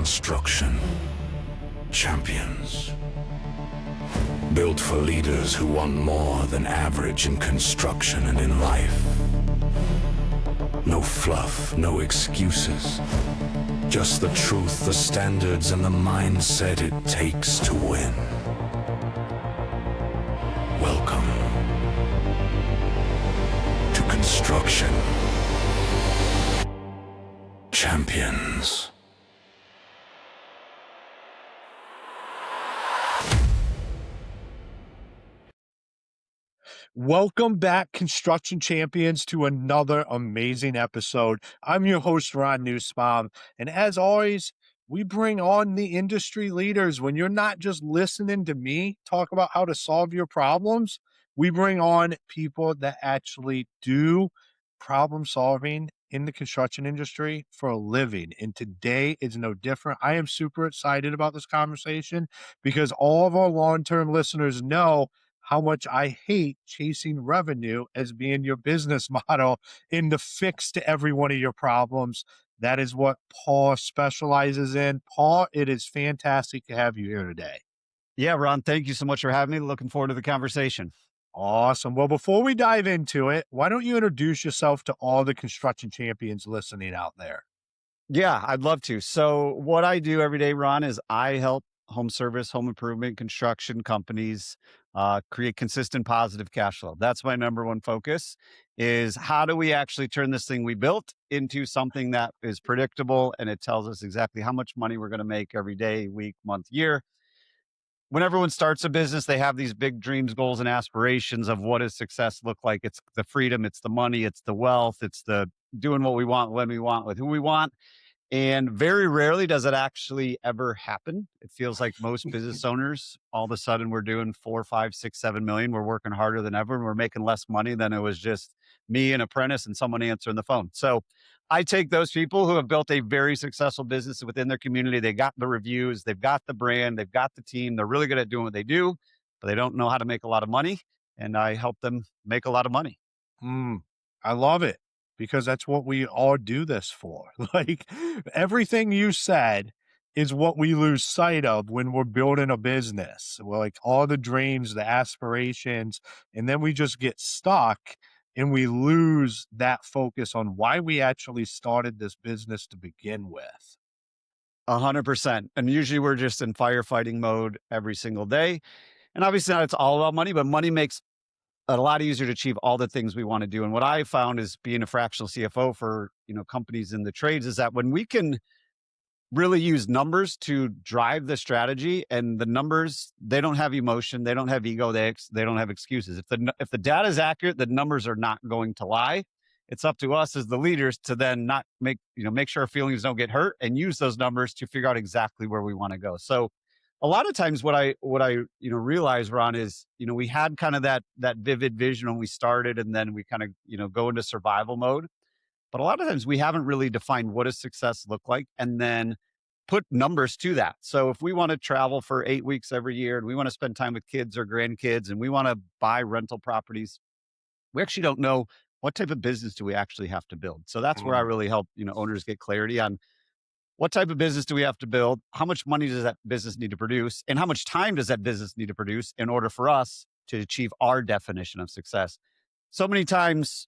Construction champions. Built for leaders who want more than average in construction and in life. No fluff, no excuses. Just the truth, the standards, and the mindset it takes to win. Welcome to Construction Champions. Welcome back, Construction Champions, to another amazing episode. I'm your host, Ron Nussbaum, and as always, we bring on the industry leaders. When you're not just listening to me talk about how to solve your problems, we bring on people that actually do problem solving in the construction industry for a living. And today is no different. I am super excited about this conversation because all of our long-term listeners know how much I hate chasing revenue as being your business model in the fix to every one of your problems. That is what Paul specializes in. Paul, it is fantastic to have you here today. Yeah, Ron, thank you so much for having me. Looking forward to the conversation. Awesome. Well, before we dive into it, why don't you introduce yourself to all the construction champions listening out there? Yeah, I'd love to. So what I do every day, Ron, is I help home service, home improvement, construction companies create consistent positive cash flow. That's my number one focus is how do we actually turn this thing we built into something that is predictable and it tells us exactly how much money we're going to make every day, week, month, year. When everyone starts a business, they have these big dreams, goals, and aspirations of what does success look like. It's the freedom, it's the money, it's the wealth, it's the doing what we want, when we want, with who we want. And very rarely does it actually ever happen. It feels like most business owners, all of a sudden we're doing 4, 5, 6, 7 million. We're working harder than ever and we're making less money than it was just me, an apprentice, and someone answering the phone. So I take those people who have built a very successful business within their community. They got the reviews, they've got the brand, they've got the team. They're really good at doing what they do, but they don't know how to make a lot of money. And I help them make a lot of money. I love it because that's what we all do this for. Like everything you said is what we lose sight of when we're building a business. Well, like all the dreams, the aspirations, and then we just get stuck and we lose that focus on why we actually started this business to begin with. 100%. And usually we're just in firefighting mode every single day. And obviously not it's all about money, but money makes it a lot easier to achieve all the things we want to do. And what I found is being a fractional CFO for, companies in the trades is that when we can really use numbers to drive the strategy and the numbers, they don't have emotion, they don't have ego, they don't have excuses. If the data is accurate, the numbers are not going to lie. It's up to us as the leaders to then not make sure our feelings don't get hurt and use those numbers to figure out exactly where we want to go. So a lot of times what I realize, Ron, is, we had kind of that vivid vision when we started and then we kind of, go into survival mode. But a lot of times we haven't really defined what does success look like and then put numbers to that. So if we want to travel for 8 weeks every year and we want to spend time with kids or grandkids and we want to buy rental properties, we actually don't know what type of business do we actually have to build. So that's where I really help, owners get clarity on what type of business do we have to build? How much money does that business need to produce? And how much time does that business need to produce in order for us to achieve our definition of success? So many times,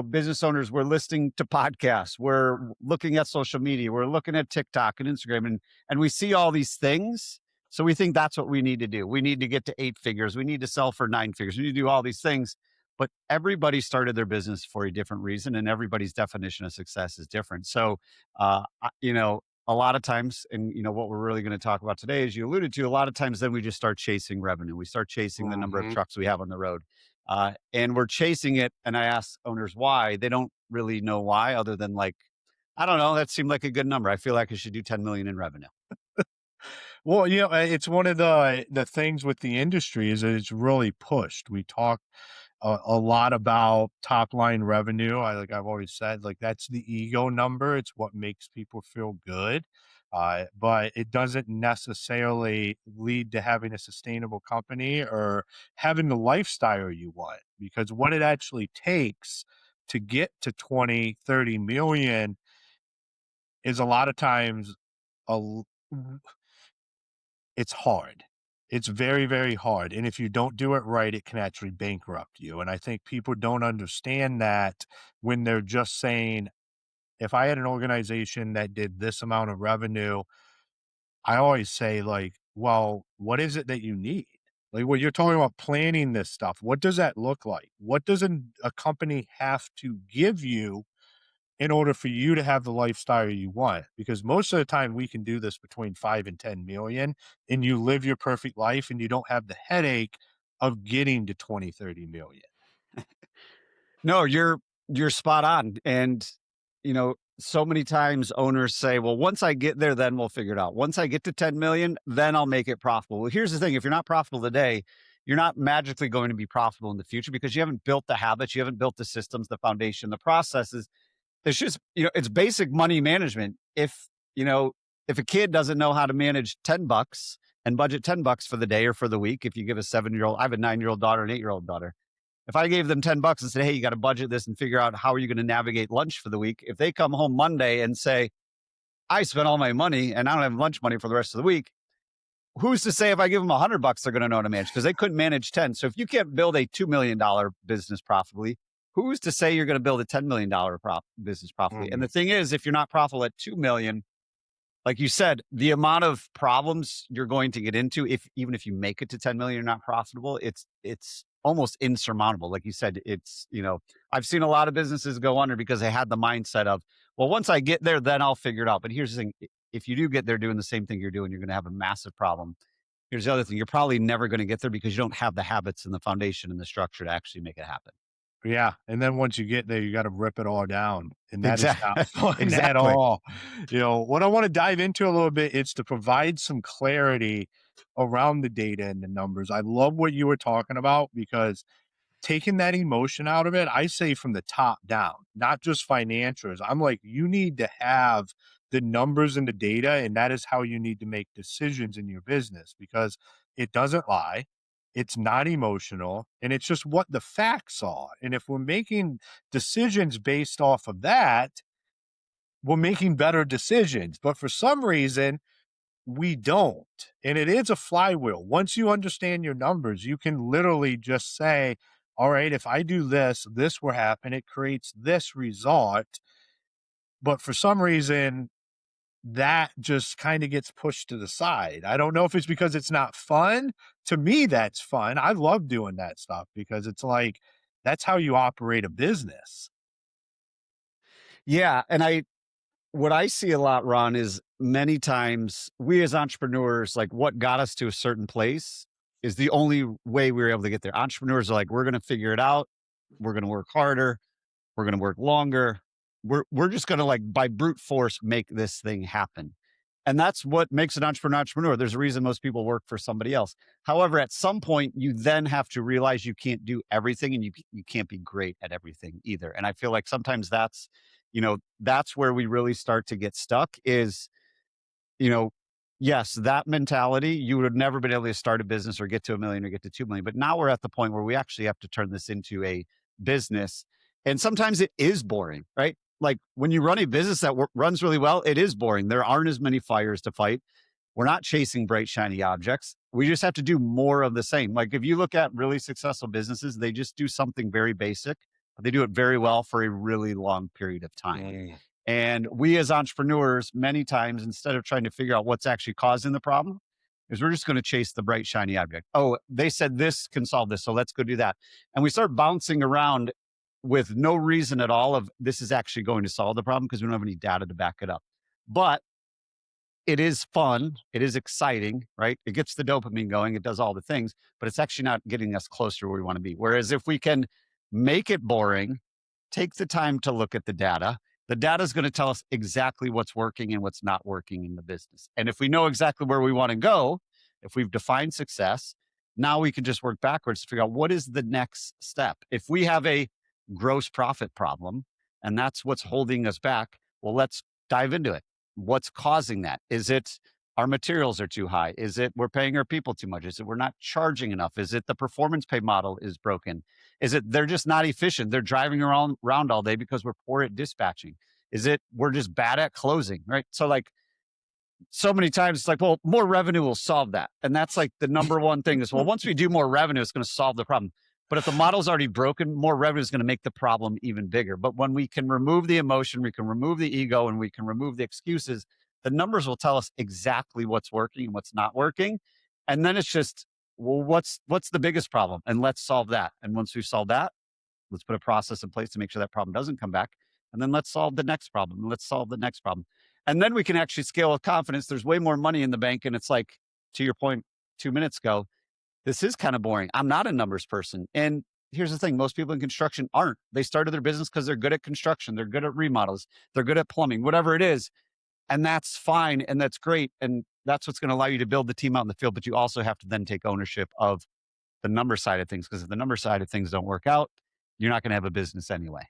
business owners, we're listening to podcasts, we're looking at social media, we're looking at TikTok and Instagram, and we see all these things. So we think that's what we need to do. We need to get to 8 figures. We need to sell for 9 figures. We need to do all these things. But everybody started their business for a different reason, and everybody's definition of success is different. So, a lot of times, and what we're really going to talk about today, as you alluded to, a lot of times then we just start chasing revenue. We start chasing the number of trucks we have on the road. And we're chasing it. And I ask owners why. They don't really know why, other than like, I don't know, that seemed like a good number. I feel like I should do 10 million in revenue. Well, it's one of the things with the industry is that it's really pushed. We talk a lot about top line revenue. I've always said, like, that's the ego number. It's what makes people feel good. But it doesn't necessarily lead to having a sustainable company or having the lifestyle you want, because what it actually takes to get to 20, 30 million is a lot of times it's hard. It's very, very hard. And if you don't do it right, it can actually bankrupt you. And I think people don't understand that when they're just saying, if I had an organization that did this amount of revenue, I always say, like, well, what is it that you need? Like, when you're talking about planning this stuff, what does that look like? What does a company have to give you in order for you to have the lifestyle you want? Because most of the time we can do this between 5 and 10 million, and you live your perfect life and you don't have the headache of getting to 20, 30 million. No, you're spot on. And so many times owners say, "Well, once I get there, then we'll figure it out. Once I get to 10 million, then I'll make it profitable." Well, here's the thing: if you're not profitable today, you're not magically going to be profitable in the future because you haven't built the habits, you haven't built the systems, the foundation, the processes. It's just, it's basic money management. If a kid doesn't know how to manage $10 and budget $10 for the day or for the week, if you give a 7-year-old, I have a 9-year-old daughter, an 8-year-old daughter. If I gave them $10 and said, "Hey, you got to budget this and figure out how are you going to navigate lunch for the week." If they come home Monday and say, "I spent all my money and I don't have lunch money for the rest of the week," who's to say if I give them $100, they're going to know how to manage? Because they couldn't manage 10. So if you can't build a $2 million business profitably, who's to say you're going to build a $10 million business profitably? And the thing is, if you're not profitable at 2 million, like you said, the amount of problems you're going to get into, even if you make it to 10 million, you're not profitable, it's almost insurmountable. Like you said, I've seen a lot of businesses go under because they had the mindset of, well, once I get there, then I'll figure it out. But here's the thing: if you do get there doing the same thing you're doing, you're going to have a massive problem. Here's the other thing: you're probably never going to get there because you don't have the habits and the foundation and the structure to actually make it happen. Yeah, and then once you get there, you gotta rip it all down, and that is not Exactly. fun at Exactly. all. What I wanna dive into a little bit is to provide some clarity around the data and the numbers. I love what you were talking about because taking that emotion out of it, I say from the top down, not just financials. I'm like, you need to have the numbers and the data, and that is how you need to make decisions in your business because it doesn't lie. It's not emotional, and it's just what the facts are. And if we're making decisions based off of that, we're making better decisions. But for some reason, we don't. And it is a flywheel. Once you understand your numbers, you can literally just say, all right, if I do this, this will happen. It creates this result. But for some reason, that just kind of gets pushed to the side. I don't know if it's because it's not fun. To me, that's fun. I love doing that stuff because it's like, that's how you operate a business. Yeah. And what I see a lot, Ron, is many times we as entrepreneurs, like what got us to a certain place is the only way we were able to get there. Entrepreneurs are like, we're going to figure it out. We're going to work harder. We're going to work longer. We're just going to, like, by brute force, make this thing happen. And that's what makes an entrepreneur. There's a reason most people work for somebody else. However, at some point, you then have to realize you can't do everything and you can't be great at everything either. And I feel like sometimes that's where we really start to get stuck is, you know, yes, that mentality, you would have never been able to start a business or get to 1 million or get to 2 million. But now we're at the point where we actually have to turn this into a business. And sometimes it is boring, right? Like when you run a business that runs really well, it is boring. There aren't as many fires to fight. We're not chasing bright, shiny objects. We just have to do more of the same. Like if you look at really successful businesses, they just do something very basic, but they do it very well for a really long period of time. And we as entrepreneurs, many times, instead of trying to figure out what's actually causing the problem, is we're just going to chase the bright, shiny object. Oh, they said this can solve this, so let's go do that. And we start bouncing around with no reason at all of this is actually going to solve the problem because we don't have any data to back it up. But it is fun. It is exciting, right? It gets the dopamine going. It does all the things, but it's actually not getting us closer to where we want to be. Whereas if we can make it boring, take the time to look at the data is going to tell us exactly what's working and what's not working in the business. And if we know exactly where we want to go, if we've defined success, now we can just work backwards to figure out what is the next step. If we have a gross profit problem and that's what's holding us back, well, let's dive into it. What's causing that? Is it our materials are too high? Is it we're paying our people too much? Is it we're not charging enough? Is it the performance pay model is broken? Is it they're just not efficient? They're driving around all day because we're poor at dispatching. Is it we're just bad at closing, right? So like so many times it's like, well, more revenue will solve that. And that's like the number one thing is, well, once we do more revenue, it's going to solve the problem. But if the model's already broken, more revenue is going to make the problem even bigger. But when we can remove the emotion, we can remove the ego, and we can remove the excuses, the numbers will tell us exactly what's working and what's not working. And then it's just, well, what's the biggest problem? And let's solve that. And once we solve that, let's put a process in place to make sure that problem doesn't come back. And then let's solve the next problem. Let's solve the next problem. And then we can actually scale with confidence. There's way more money in the bank. And it's like, to your point 2 minutes ago, this is kind of boring. I'm not a numbers person. And here's the thing, most people in construction aren't. They started their business because they're good at construction. They're good at remodels. They're good at plumbing, whatever it is. And that's fine. And that's great. And that's what's going to allow you to build the team out in the field. But you also have to then take ownership of the number side of things. Because if the number side of things don't work out, you're not going to have a business anyway.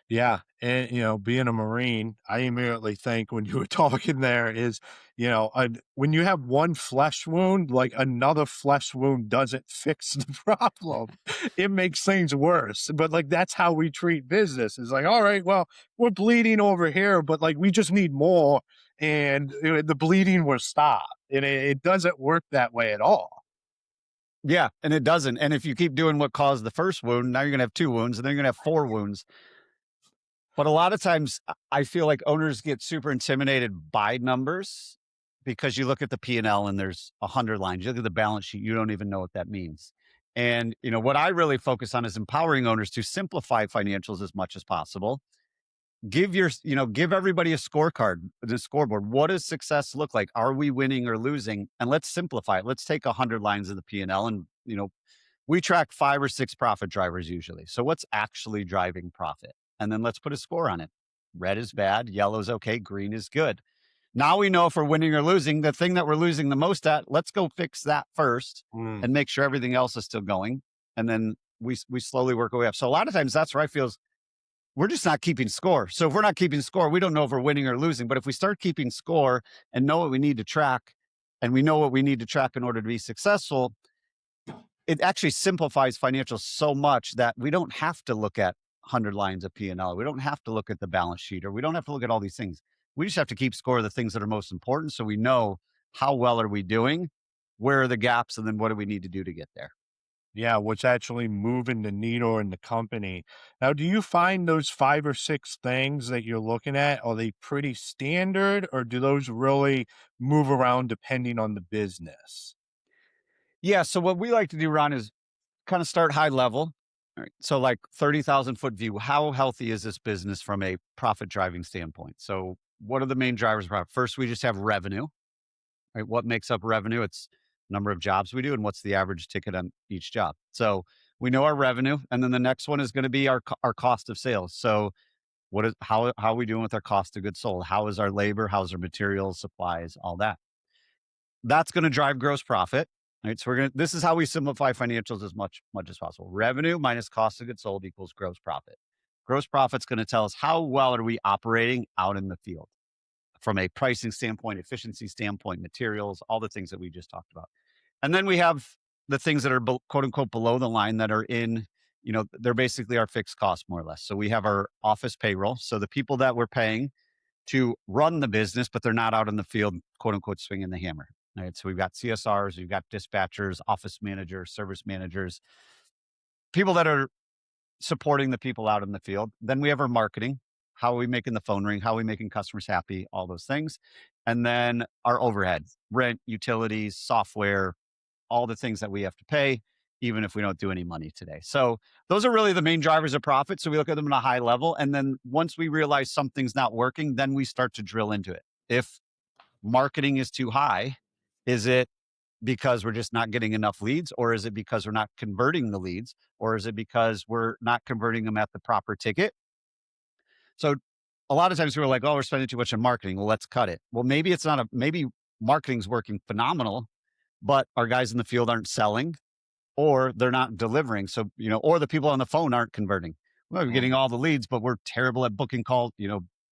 Yeah, and, being a Marine, I immediately think when you were talking there is, when you have one flesh wound, like another flesh wound doesn't fix the problem. It makes things worse. But like that's how we treat business. It's like, all right, well, we're bleeding over here, but like we just need more, and the bleeding will stop. And it doesn't work that way at all. Yeah, and it doesn't. And if you keep doing what caused the first wound, now you're going to have 2 wounds, and then you're going to have 4 wounds. But a lot of times I feel like owners get super intimidated by numbers because you look at the P&L and there's 100 lines. You look at the balance sheet, you don't even know what that means. And what I really focus on is empowering owners to simplify financials as much as possible. Give everybody a scorecard, the scoreboard. What does success look like? Are we winning or losing? And let's simplify it. Let's take 100 lines of the P&L, and we track 5 or 6 profit drivers usually. So what's actually driving profit? And then let's put a score on it. Red is bad, yellow is okay, green is good. Now we know if we're winning or losing. The thing that we're losing the most at, let's go fix that first and make sure everything else is still going. And then we slowly work our way up. So a lot of times that's where I feel we're just not keeping score. So if we're not keeping score, we don't know if we're winning or losing. But if we start keeping score and know what we need to track, and we know what we need to track in order to be successful, it actually simplifies financials so much that we don't have to look at 100 lines of P&L. We don't have to look at the balance sheet, or we don't have to look at all these things. We just have to keep score of the things that are most important. So we know how well are we doing, where are the gaps, and then what do we need to do to get there? Yeah, what's actually moving the needle in the company. Now, do you find those 5 or 6 things that you're looking at, are they pretty standard, or do those really move around depending on the business? Yeah. So what we like to do, Ron, is kind of start high level. All right. So like 30,000 foot view, how healthy is this business from a profit driving standpoint? So what are the main drivers of profit? First, we just have revenue, right? What makes up revenue? It's number of jobs we do, and what's the average ticket on each job. So we know our revenue, and then the next one is going to be our cost of sales. So how are we doing with our cost of goods sold? How is our labor? How's our materials, supplies, all that? That's going to drive gross profit. Right. So this is how we simplify financials as much as possible. Revenue minus cost of goods sold equals gross profit. Gross profit's going to tell us how well are we operating out in the field from a pricing standpoint, efficiency standpoint, materials, all the things that we just talked about. And then we have the things that are quote unquote below the line that are in, they're basically our fixed costs more or less. So we have our office payroll. So the people that we're paying to run the business, but they're not out in the field, quote unquote, swinging the hammer. Right. So we've got CSRs, we've got dispatchers, office managers, service managers, people that are supporting the people out in the field. Then we have our marketing. How are we making the phone ring? How are we making customers happy? All those things. And then our overhead, rent, utilities, software, all the things that we have to pay, even if we don't do any money today. So those are really the main drivers of profit. So we look at them at a high level. And then once we realize something's not working, then we start to drill into it. If marketing is too high, is it because we're just not getting enough leads, or is it because we're not converting the leads, or is it because we're not converting them at the proper ticket? So a lot of times people are like, oh, we're spending too much on marketing. Well, let's cut it. Well, maybe marketing's working phenomenal, but our guys in the field aren't selling, or they're not delivering. So, or the people on the phone aren't converting. Well, we're getting all the leads, but we're terrible at booking calls,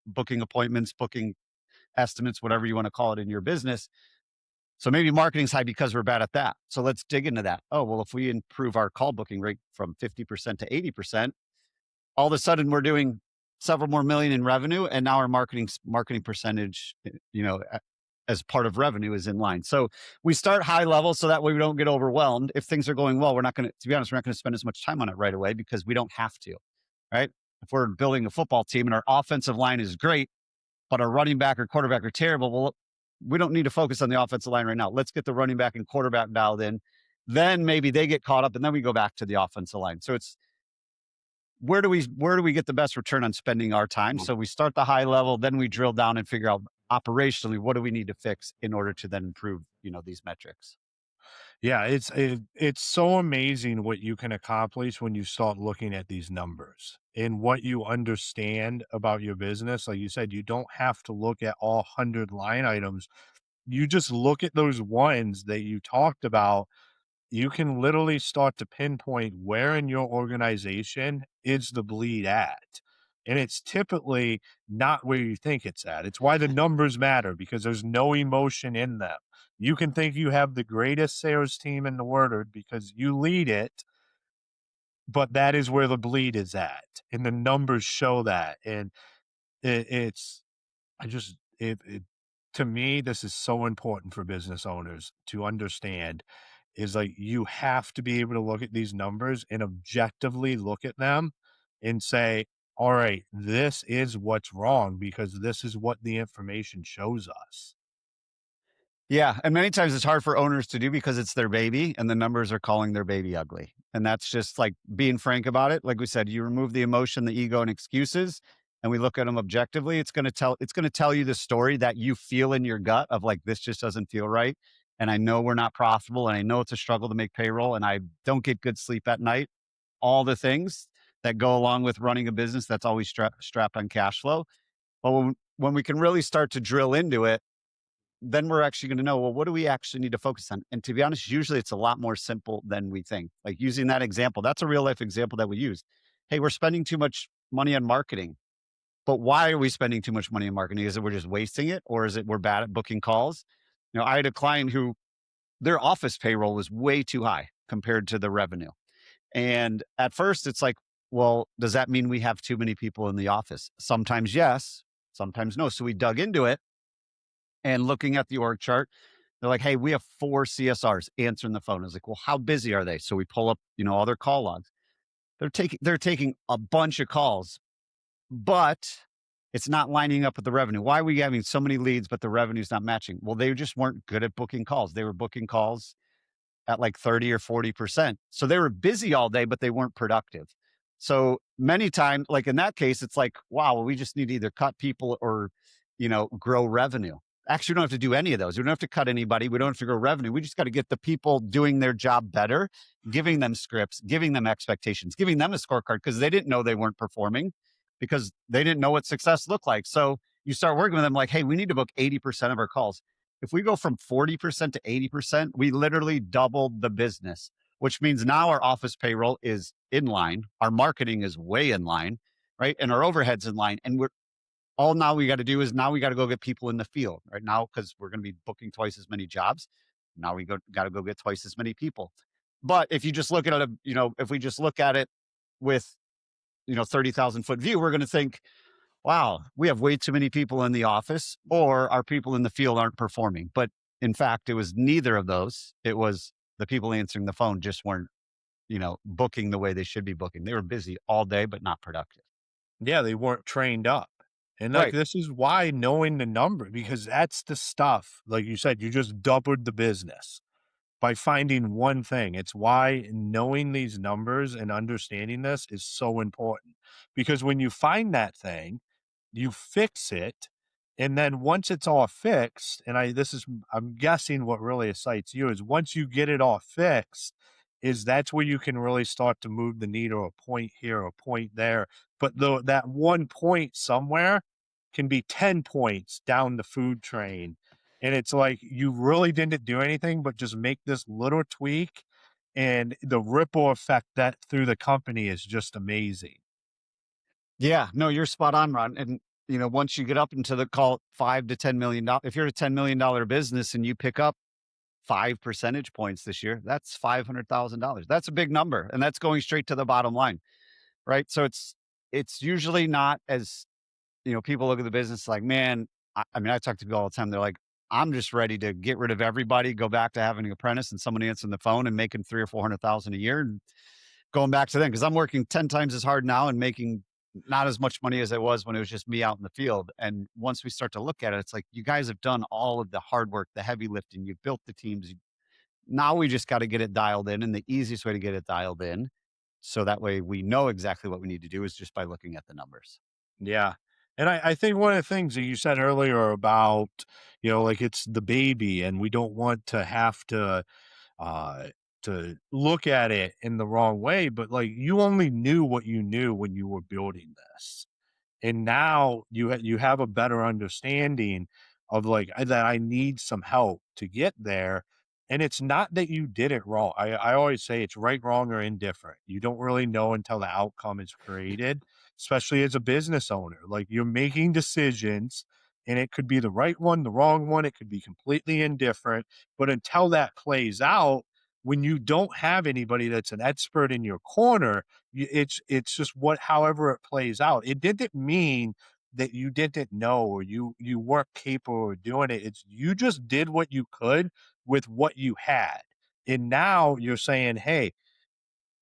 booking appointments, booking estimates, whatever you want to call it in your business. So maybe marketing's high because we're bad at that. So let's dig into that. Oh, well, if we improve our call booking rate from 50% to 80%, all of a sudden we're doing several more million in revenue. And now our marketing percentage, as part of revenue is in line. So we start high level so that way we don't get overwhelmed. If things are going well, we're not going to be honest, we're not going to spend as much time on it right away because we don't have to, right? If we're building a football team and our offensive line is great, but our running back or quarterback are terrible, well, we don't need to focus on the offensive line right now. Let's get the running back and quarterback dialed in. Then maybe they get caught up and then we go back to the offensive line. So it's where do we get the best return on spending our time? So we start the high level, then we drill down and figure out operationally what do we need to fix in order to then improve, these metrics. Yeah, it's so amazing what you can accomplish when you start looking at these numbers and what you understand about your business. Like you said, you don't have to look at all 100 line items. You just look at those ones that you talked about. You can literally start to pinpoint where in your organization is the bleed at. And it's typically not where you think it's at. It's why the numbers matter because there's no emotion in them. You can think you have the greatest sales team in the world because you lead it, but that is where the bleed is at. And the numbers show that. And it's, I just, it, to me, this is so important for business owners to understand is like you have to be able to look at these numbers and objectively look at them and say, all right, this is what's wrong because this is what the information shows us. Yeah, and many times it's hard for owners to do because it's their baby and the numbers are calling their baby ugly. And that's just like being frank about it. Like we said, you remove the emotion, the ego and excuses and we look at them objectively, it's going to tell you the story that you feel in your gut of like this just doesn't feel right. And I know we're not profitable and I know it's a struggle to make payroll and I don't get good sleep at night. All the things that go along with running a business that's always strapped on cash flow. But when we can really start to drill into it, then we're actually going to know, well, what do we actually need to focus on? And to be honest, usually it's a lot more simple than we think. Like using that example, that's a real life example that we use. Hey, we're spending too much money on marketing, but why are we spending too much money on marketing? Is it we're just wasting it or is it we're bad at booking calls? I had a client who their office payroll was way too high compared to the revenue. And at first it's like, well, does that mean we have too many people in the office? Sometimes yes, sometimes no. So we dug into it and looking at the org chart, they're like, hey, we have 4 CSRs answering the phone. I was like, well, how busy are they? So we pull up, all their call logs. They're taking a bunch of calls, but it's not lining up with the revenue. Why are we having so many leads, but the revenue's not matching? Well, they just weren't good at booking calls. They were booking calls at like 30 or 40%. So they were busy all day, but they weren't productive. So many times, like in that case, it's like, wow, well, we just need to either cut people or, grow revenue. Actually, we don't have to do any of those. We don't have to cut anybody. We don't have to grow revenue. We just got to get the people doing their job better, giving them scripts, giving them expectations, giving them a scorecard because they didn't know they weren't performing because they didn't know what success looked like. So you start working with them like, hey, we need to book 80% of our calls. If we go from 40% to 80%, we literally doubled the business, which means now our office payroll is in line. Our marketing is way in line, right? And our overhead's in line. And all now we got to do is now we got to go get people in the field right now because we're going to be booking twice as many jobs. Now we got to go get twice as many people. But if you just look at it, if we just look at it with, 30,000 foot view, we're going to think, wow, we have way too many people in the office or our people in the field aren't performing. But in fact, it was neither of those. It was the people answering the phone just weren't, booking the way they should be booking. They were busy all day, but not productive. Yeah, they weren't trained up. And like Right. this is why knowing the number, because that's the stuff, like you said, you just doubled the business by finding one thing. It's why knowing these numbers and understanding this is so important. Because when you find that thing, you fix it. And then once it's all fixed, and I'm guessing what really excites you is once you get it all fixed, is that's where you can really start to move the needle a point here, a point there. But that one point somewhere can be 10 points down the food train. And it's like you really didn't do anything but just make this little tweak. And the ripple effect that through the company is just amazing. Yeah, no, you're spot on, Ron. And once you get up into the call it $5 to $10 million, if you're a $10 million business and you pick up 5 percentage points this year, that's $500,000. That's a big number, and that's going straight to the bottom line, right? So it's usually not as people look at the business like, man. I mean, I talk to people all the time. They're like, I'm just ready to get rid of everybody, go back to having an apprentice and someone answering the phone and making 3 or 400,000 a year and going back to them because I'm working 10 times as hard now and making not as much money as I was when it was just me out in the field. And once we start to look at it, it's like you guys have done all of the hard work, the heavy lifting, you've built the teams. Now we just got to get it dialed in. And the easiest way to get it dialed in, so that way we know exactly what we need to do, is just by looking at the numbers. Yeah. And I think one of the things that you said earlier about, like it's the baby and we don't want to have uh to look at it in the wrong way, but like you only knew what you knew when you were building this. And now you have a better understanding of like that I need some help to get there. And it's not that you did it wrong. I always say it's right, wrong, or indifferent. You don't really know until the outcome is created, especially as a business owner. Like you're making decisions and it could be the right one, the wrong one, it could be completely indifferent. But until that plays out, when you don't have anybody that's an expert in your corner, it's just however it plays out. It didn't mean that you didn't know or you weren't capable of doing it. It's you just did what you could with what you had. And now you're saying, hey,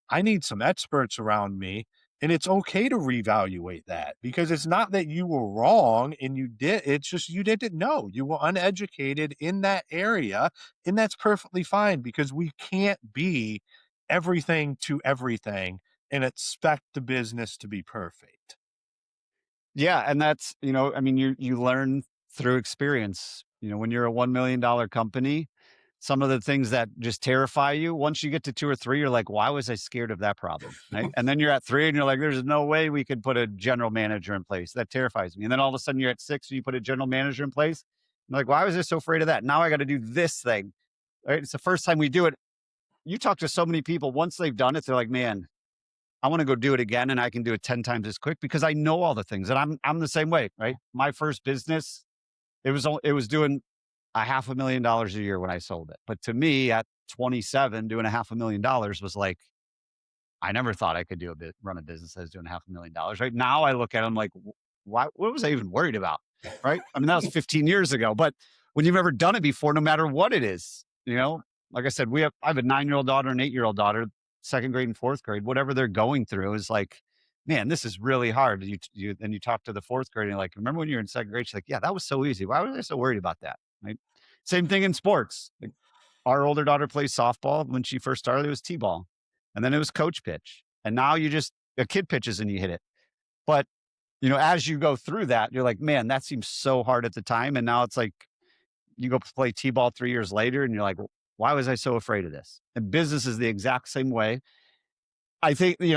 I need some experts around me. And it's okay to reevaluate that because it's not that you were wrong and it's just you didn't know. You were uneducated in that area. And that's perfectly fine because we can't be everything to everything and expect the business to be perfect. Yeah, and that's, I mean, you learn through experience. When you're a $1 million company, some of the things that just terrify you, once you get to 2 or 3, you're like, why was I scared of that problem? Right. And then you're at 3 and you're like, there's no way we could put a general manager in place. That terrifies me. And then all of a sudden you're at 6 and you put a general manager in place. I'm like, why was I so afraid of that? Now I got to do this thing. Right. It's the first time we do it. You talk to so many people, once they've done it, they're like, man, I want to go do it again and I can do it 10 times as quick because I know all the things. And I'm the same way, right? My first business, it was doing a $500,000 a year when I sold it. But to me at 27, doing a $500,000 was like, I never thought I could run a business that's doing $500,000. Right now I look at them like, why, what was I even worried about? Right. I mean, that was 15 years ago, but when you've ever done it before, no matter what it is, like I said, I have a 9-year-old daughter, an 8-year-old daughter, second grade and fourth grade, whatever they're going through is like, man, this is really hard. Then you talk to the fourth grade and you're like, remember when you were in second grade? She's like, yeah, that was so easy. Why was I so worried about that? Right. Same thing in sports. Like, our older daughter plays softball. When she first started, it was T-ball. And then it was coach pitch. And now a kid pitches and you hit it. But, as you go through that, you're like, man, that seems so hard at the time. And now it's like, you go play T-ball 3 years later and you're like, why was I so afraid of this? And business is the exact same way. I think the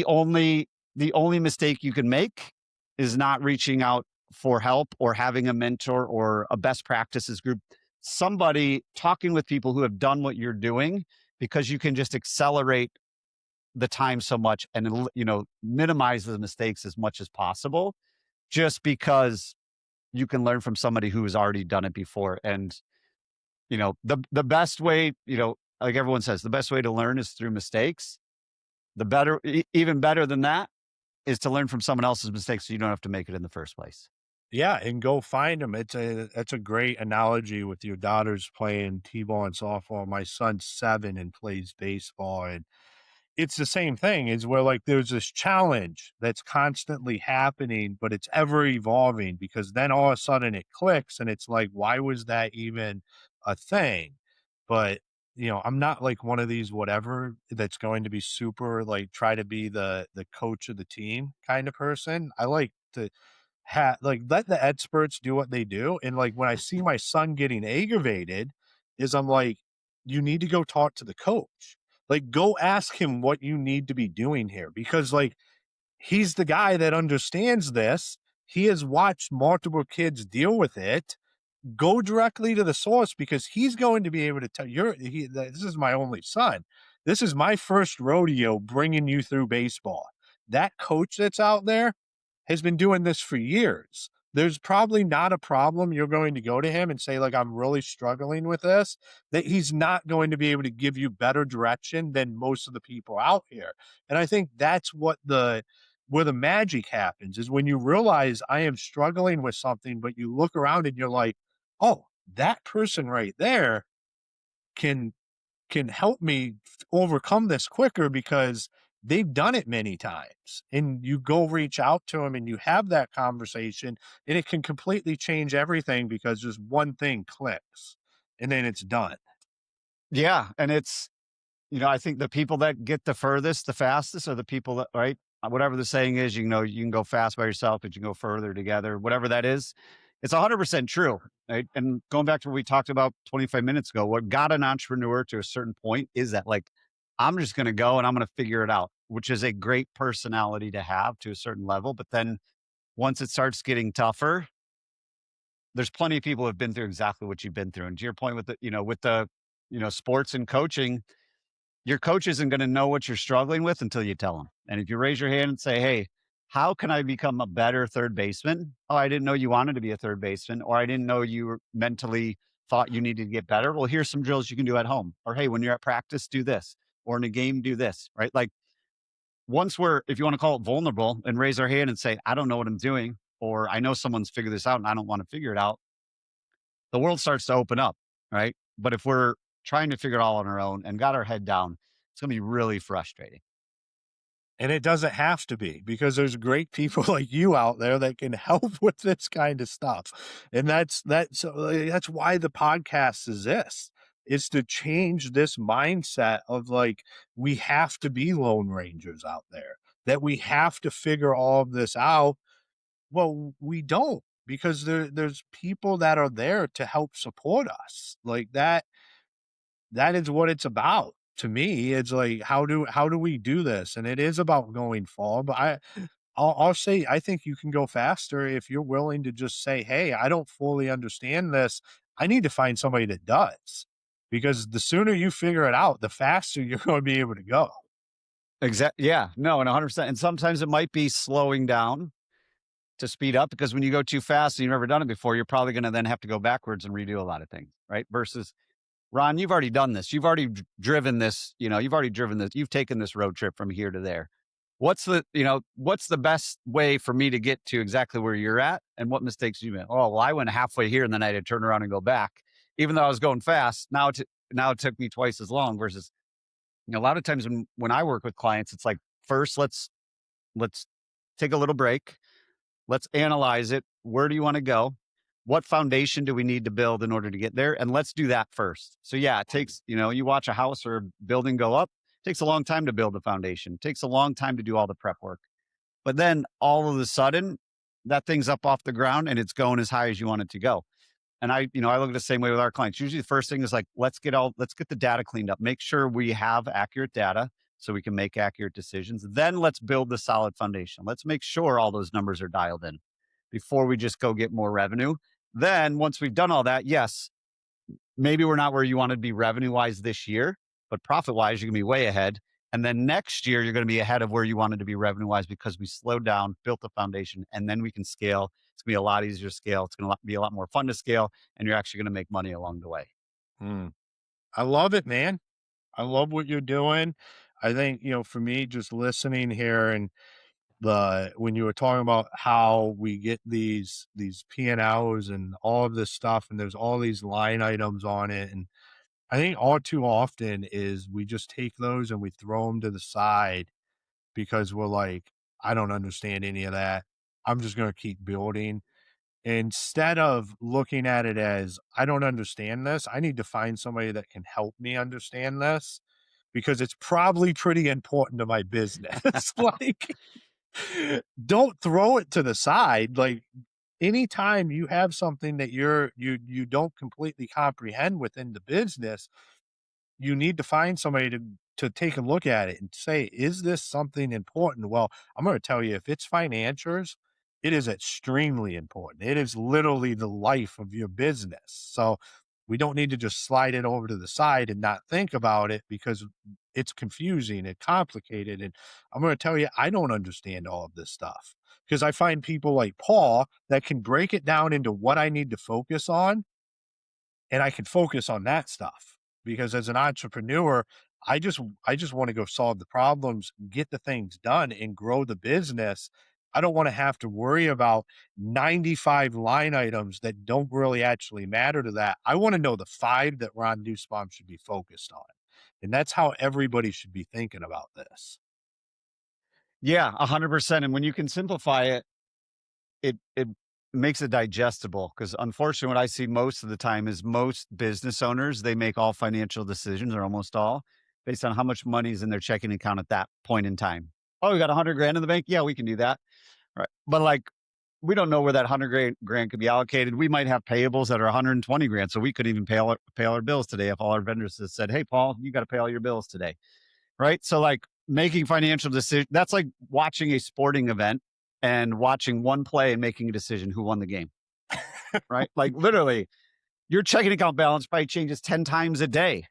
only mistake you can make is not reaching out for help or having a mentor or a best practices group, somebody talking with people who have done what you're doing, because you can just accelerate the time so much and, minimize the mistakes as much as possible, just because you can learn from somebody who has already done it before. And, the best way, like everyone says, the best way to learn is through mistakes. Even better than that is to learn from someone else's mistakes so you don't have to make it in the first place. Yeah, and go find them. That's a great analogy with your daughters playing T-ball and softball. My son's 7 and plays baseball, and it's the same thing is where like there's this challenge that's constantly happening, but it's ever evolving because then all of a sudden it clicks and it's like, why was that even a thing? But I'm not like one of these whatever that's going to be super like try to be the coach of the team kind of person. I like to like let the experts do what they do. And like when I see my son getting aggravated, is I'm like, you need to go talk to the coach. Like, go ask him what you need to be doing here because, like, he's the guy that understands this. He has watched multiple kids deal with it. Go directly to the source because he's going to be able to tell this is my only son. This is my first rodeo bringing you through baseball. That coach that's out there has been doing this for years. There's probably not a problem. You're going to go to him and say, like, I'm really struggling with this, that he's not going to be able to give you better direction than most of the people out here. And I think that's where the magic happens is when you realize I am struggling with something, but you look around and you're like, oh, that person right there can help me overcome this quicker because they've done it many times. And you go reach out to them and you have that conversation, and it can completely change everything because just one thing clicks and then it's done. Yeah. And it's, I think the people that get the furthest, the fastest are the people that, right? Whatever the saying is, you can go fast by yourself, but you can go further together, whatever that is. It's 100% true. Right. And going back to what we talked about 25 minutes ago, what got an entrepreneur to a certain point is that, like, I'm just going to go and I'm going to figure it out, which is a great personality to have to a certain level. But then once it starts getting tougher, there's plenty of people who have been through exactly what you've been through. And to your point with the sports and coaching, your coach isn't going to know what you're struggling with until you tell them. And if you raise your hand and say, "Hey, how can I become a better third baseman?" "Oh, I didn't know you wanted to be a third baseman," or "I didn't know you mentally thought you needed to get better." "Well, here's some drills you can do at home." Or, "Hey, when you're at practice, do this." Or, "In a game, do this." Right? Like, once if you want to call it vulnerable and raise our hand and say, "I don't know what I'm doing," or "I know someone's figured this out and I don't want to figure it out," the world starts to open up. Right? But if we're trying to figure it all on our own and got our head down, it's going to be really frustrating. And it doesn't have to be, because there's great people like you out there that can help with this kind of stuff. And that's why the podcast exists. Is to change this mindset of like, we have to be lone rangers out there, that we have to figure all of this out. Well, we don't, because there's people that are there to help support us. Like that is what it's about. To me, it's like, how do we do this? And it is about going fall. But I'll say, I think you can go faster if you're willing to just say, "Hey, I don't fully understand this. I need to find somebody that does." Because the sooner you figure it out, the faster you're going to be able to go. Exactly. Yeah. No, and 100%. And sometimes it might be slowing down to speed up, because when you go too fast and you've never done it before, you're probably going to then have to go backwards and redo a lot of things. Right. Versus, Ron, you've already done this. You've already driven this. You've already driven this. You've taken this road trip from here to there. What's the best way for me to get to exactly where you're at, and what mistakes you made? "Oh, well, I went halfway here and then I had to turn around and go back, even though I was going fast. Now it took me twice as long." Versus, a lot of times when I work with clients, it's like, first, let's take a little break. Let's analyze it. Where do you want to go? What foundation do we need to build in order to get there? And let's do that first. So yeah, it takes, you watch a house or a building go up. It takes a long time to build a foundation. It takes a long time to do all the prep work. But then all of a sudden, that thing's up off the ground and it's going as high as you want it to go. And I look at the same way with our clients. Usually the first thing is like, let's get the data cleaned up. Make sure we have accurate data so we can make accurate decisions. Then let's build the solid foundation. Let's make sure all those numbers are dialed in before we just go get more revenue. Then once we've done all that, yes, maybe we're not where you want to be revenue wise this year, but profit wise, you're going to be way ahead. And then next year, you're going to be ahead of where you wanted to be revenue wise, because we slowed down, built the foundation, and then we can scale. It's going to be a lot easier to scale. It's going to be a lot more fun to scale, and you're actually going to make money along the way. Hmm. I love it, man. I love what you're doing. I think, for me, just listening here, and when you were talking about how we get these P&Ls and all of this stuff, and there's all these line items on it, and I think all too often is we just take those and we throw them to the side because we're like, I don't understand any of that. I'm just going to keep building. Instead of looking at it as, I don't understand this, I need to find somebody that can help me understand this, because it's probably pretty important to my business. Like, don't throw it to the side. Like, anytime you have something that you don't completely comprehend within the business, you need to find somebody to take a look at it and say, is this something important? Well, I'm going to tell you, if it's financials, it is extremely important. It is literally the life of your business. So we don't need to just slide it over to the side and not think about it, because it's confusing and complicated. And I'm going to tell you, I don't understand all of this stuff, because I find people like Paul that can break it down into what I need to focus on, and I can focus on that stuff. Because as an entrepreneur, I just want to go solve the problems, get the things done, and grow the business. I don't want to have to worry about 95 line items that don't really actually matter to that. I want to know the 5 that Ron Nussbaum should be focused on. And that's how everybody should be thinking about this. Yeah, 100%. And when you can simplify it, it makes it digestible. Because unfortunately, what I see most of the time is most business owners, they make all financial decisions, or almost all, based on how much money is in their checking account at that point in time. Oh, we got 100 grand in the bank. Yeah, we can do that. Right. But like, we don't know where that 100 grand could be allocated. We might have payables that are 120 grand. So we couldn't even pay all our bills today if all our vendors had said, hey, Paul, you got to pay all your bills today. Right. So like making financial decisions, that's like watching a sporting event and watching one play and making a decision who won the game. Right. Like literally your checking account balance probably changes 10 times a day.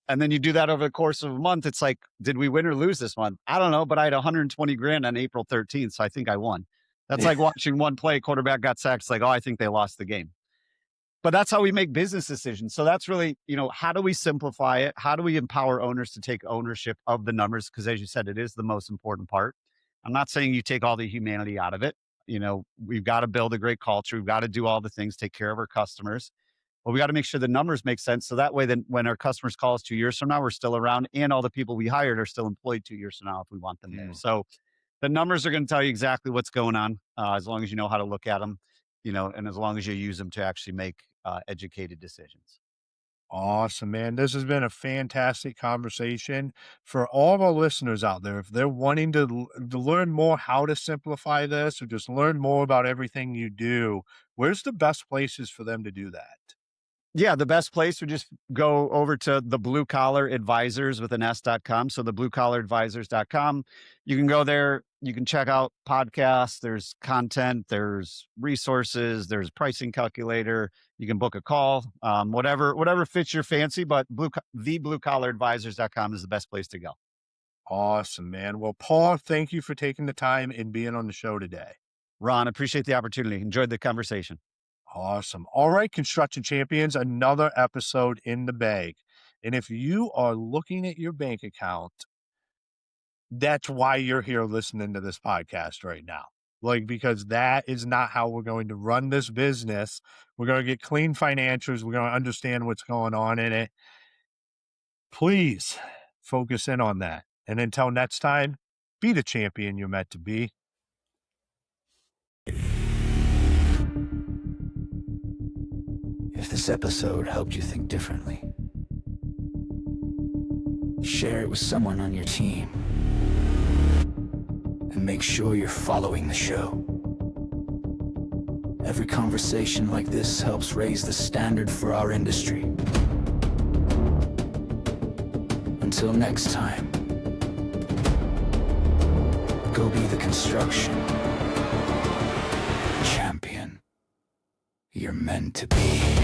And then you do that over the course of a month. It's like, did we win or lose this month? I don't know, but I had 120 grand on April 13th. So I think I won. That's like watching one play, quarterback got sacked. It's like, oh, I think they lost the game. But that's how we make business decisions. So that's really, how do we simplify it? How do we empower owners to take ownership of the numbers? Because as you said, it is the most important part. I'm not saying you take all the humanity out of it. We've got to build a great culture. We've got to do all the things, take care of our customers. But we got to make sure the numbers make sense. So that way, then when our customers call us 2 years from now, we're still around, and all the people we hired are still employed 2 years from now if we want them there. So the numbers are going to tell you exactly what's going on, as long as you know how to look at them, and as long as you use them to actually make educated decisions. Awesome, man. This has been a fantastic conversation for all of our listeners out there. If they're wanting to learn more how to simplify this or just learn more about everything you do, where's the best places for them to do that? Yeah, the best place would just go over to the Blue Collar Advisors with an S.com. So the bluecollaradvisors.com. You can go there. You can check out podcasts. There's content. There's resources. There's pricing calculator. You can book a call. Whatever fits your fancy. But the bluecollaradvisors.com is the best place to go. Awesome, man. Well, Paul, thank you for taking the time and being on the show today. Ron, appreciate the opportunity. Enjoyed the conversation. Awesome. All right, construction champions, another episode in the bag. And if you are looking at your bank account, that's why you're here listening to this podcast right now. Because that is not how we're going to run this business. We're going to get clean financials. We're going to understand what's going on in it. Please focus in on that. And until next time, be the champion you're meant to be. If this episode helped you think differently, share it with someone on your team. And make sure you're following the show. Every conversation like this helps raise the standard for our industry. Until next time, go be the construction champion you're meant to be.